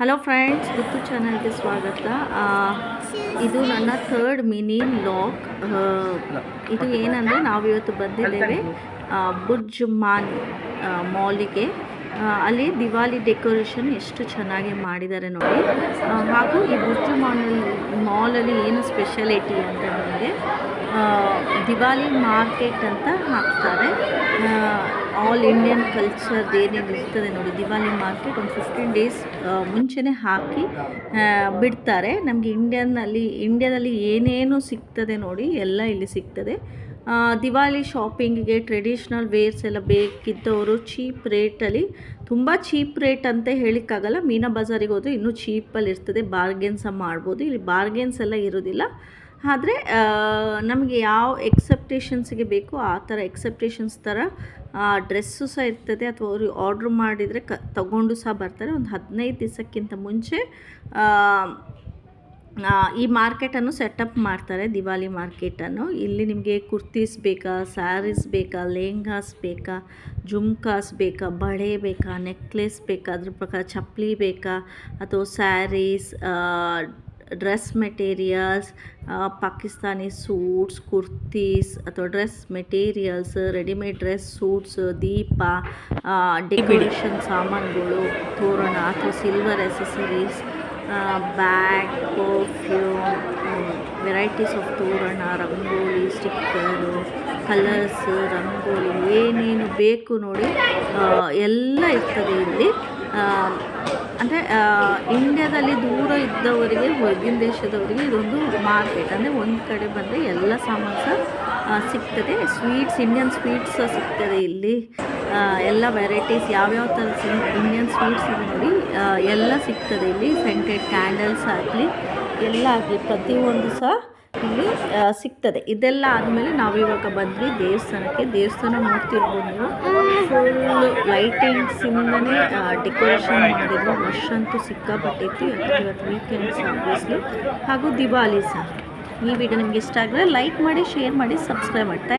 Hello friends, ಗುತ್ತು ಚಾನಲ್ಗೆ ಸ್ವಾಗತ. ಇದು ನನ್ನ ಥರ್ಡ್ ಮಿನಿ ವ್ಲಾಗ್. ಇದು ಏನಂದರೆ ನಾವಿವತ್ತು ಬಂದಿದ್ದೇವೆ ಬುರ್ಜ್ ಮಾನ್ ಮಾಲಿಗೆ. ಅಲ್ಲಿ ದಿವಾಲಿ ಡೆಕೋರೇಷನ್ ಎಷ್ಟು ಚೆನ್ನಾಗಿ ಮಾಡಿದ್ದಾರೆ ನೋಡಿ. ಹಾಗೂ ಈ ಬುರ್ಜ್ ಮಾಲಲ್ಲಿ ಏನು ಸ್ಪೆಷಾಲಿಟಿ ಅಂದರೆ ನಮಗೆ ದಿವಾಲಿ ಮಾರ್ಕೆಟ್ ಅಂತ ಹಾಕ್ತಾರೆ. ಆಲ್ ಇಂಡಿಯನ್ ಕಲ್ಚರ್ ಏನೇನು ಇರ್ತದೆ ನೋಡಿ, ದಿವಾಲಿ ಮಾರ್ಕೆಟ್ ಒಂದು 15 ಡೇಸ್ ಮುಂಚೆನೇ ಹಾಕಿ ಬಿಡ್ತಾರೆ. ನಮಗೆ ಇಂಡಿಯಾದಲ್ಲಿ ಏನೇನು ಸಿಗ್ತದೆ ನೋಡಿ ಎಲ್ಲ ಇಲ್ಲಿ ಸಿಗ್ತದೆ. ದಿವಾಲಿ ಶಾಪಿಂಗಿಗೆ ಟ್ರೆಡಿಷ್ನಲ್ ವೇರ್ಸ್ ಎಲ್ಲ ಬೇಕಿದ್ದವರು ಚೀಪ್ ರೇಟಲ್ಲಿ, ತುಂಬ ಚೀಪ್ ರೇಟ್ ಅಂತ ಹೇಳಿಕ್ಕಾಗಲ್ಲ, ಮೀನಾ ಬಜಾರಿಗೆ ಹೋದರೆ ಇನ್ನೂ ಚೀಪಲ್ಲಿ ಇರ್ತದೆ, ಬಾರ್ಗೇನ್ಸ್ ಮಾಡ್ಬೋದು. ಇಲ್ಲಿ ಬಾರ್ಗೇನ್ಸ್ ಎಲ್ಲ ಇರೋದಿಲ್ಲ. ಆದರೆ ನಮಗೆ ಯಾವ ಎಕ್ಸೆಪ್ಟೇಷನ್ಸ್ಗೆ ಬೇಕು ಆ ಥರ ಎಕ್ಸೆಪ್ಟೇಷನ್ಸ್ ಥರ ಡ್ರೆಸ್ಸು ಸಹ ಇರ್ತದೆ. ಅಥವಾ ಅವರು ಆರ್ಡ್ರ್ ಮಾಡಿದರೆ ತಗೊಂಡು ಸಹ ಬರ್ತಾರೆ. ಒಂದು 15 ದಿವಸಕ್ಕಿಂತ ಮುಂಚೆ ಈ ಮಾರ್ಕೆಟನ್ನು ಸೆಟಪ್ ಮಾಡ್ತಾರೆ, ದಿವಾಲಿ ಮಾರ್ಕೆಟನ್ನು. ಇಲ್ಲಿ ನಿಮಗೆ ಕುರ್ತೀಸ್ ಬೇಕಾ, ಸ್ಯಾರೀಸ್ ಬೇಕಾ, ಲೆಹಂಗಾಸ್ ಬೇಕಾ, ಜುಮ್ಕಾಸ್ ಬೇಕಾ, ಬಳೆ ಬೇಕಾ, ನೆಕ್ಲೆಸ್ ಬೇಕಾ, ಅದ್ರ ಪ್ರಕಾರ ಚಪ್ಪಲಿ ಬೇಕಾ, ಅಥವಾ saris, dress materials, Pakistani suits, kurtis ಅಥವಾ dress materials, readymade dress suits, ದೀಪ, ಡೆಕೋರೇಷನ್ ಸಾಮಾನುಗಳು, ತೋರಣ ಅಥವಾ silver accessories, bag, perfume, varieties of ತೋರಣ, ರಂಗೋಲಿ, ಸ್ಟಿಕ್ಕರು, ಕಲರ್ಸ್, ರಂಗೋಲಿ ಏನೇನು ಬೇಕು ನೋಡಿ ಎಲ್ಲ ಇರ್ತದೆ ಇಲ್ಲಿ. ಅಂದರೆ ಇಂಡಿಯಾದಲ್ಲಿ ದೂರ ಇದ್ದವರಿಗೆ, ಹೊರಗಿನ ದೇಶದವರಿಗೆ ಇದೊಂದು ಮಾರ್ಕೆಟ್. ಅಂದರೆ ಒಂದು ಕಡೆ ಬಂದರೆ ಎಲ್ಲ ಸಾಮಾನು ಸಹ ಸಿಗ್ತದೆ. ಸ್ವೀಟ್ಸ್, ಇಂಡಿಯನ್ ಸ್ವೀಟ್ಸ್ ಸಹ ಸಿಗ್ತದೆ ಇಲ್ಲಿ. ಎಲ್ಲ ವೆರೈಟೀಸ್ ಯಾವ್ಯಾವ ಥರ ಇಂಡಿಯನ್ ಸ್ವೀಟ್ಸ್ ಇದೆ ನೋಡಿ ಎಲ್ಲ ಸಿಗ್ತದೆ ಇಲ್ಲಿ. ಸೆಂಟೆಡ್ ಕ್ಯಾಂಡಲ್ಸ್ ಆಗಲಿ ಎಲ್ಲ ಆಗಲಿ ಪ್ರತಿಯೊಂದು ಸಹ ಇಲ್ಲಿ ಸಿಗ್ತದೆ. ಇದೆಲ್ಲ ಆದಮೇಲೆ ನಾವಿವಾಗ ಬಂದ್ವಿ ದೇವಸ್ಥಾನಕ್ಕೆ. ದೇವಸ್ಥಾನ ನೋಡ್ತಿರ್ಬೋದು ನೀವು, ಫುಲ್ ಲೈಟಿಂಗ್ಸಿಂದನೇ ಡೆಕೋರೇಷನ್ ಮಾಡಿದ್ರು. ರಶ್ ಅಂತೂ ಸಿಕ್ಕಾಪಟ್ಟಿತ್ತು, ಯಾಕಂದರೆ ಇವತ್ತು ವೀಕೆಂಡ್ಸ್ ಆಬ್ವಿಯಸ್ಲಿ, ಹಾಗೂ ದಿವಾಲಿ ಸಹ. ಈ ವಿಡಿಯೋ ನಿಮಗೆ ಇಷ್ಟ ಆಗಿದ್ರೆ ಲೈಕ್ ಮಾಡಿ, ಶೇರ್ ಮಾಡಿ, ಸಬ್ಸ್ಕ್ರೈಬ್ ಮಾಡಿ.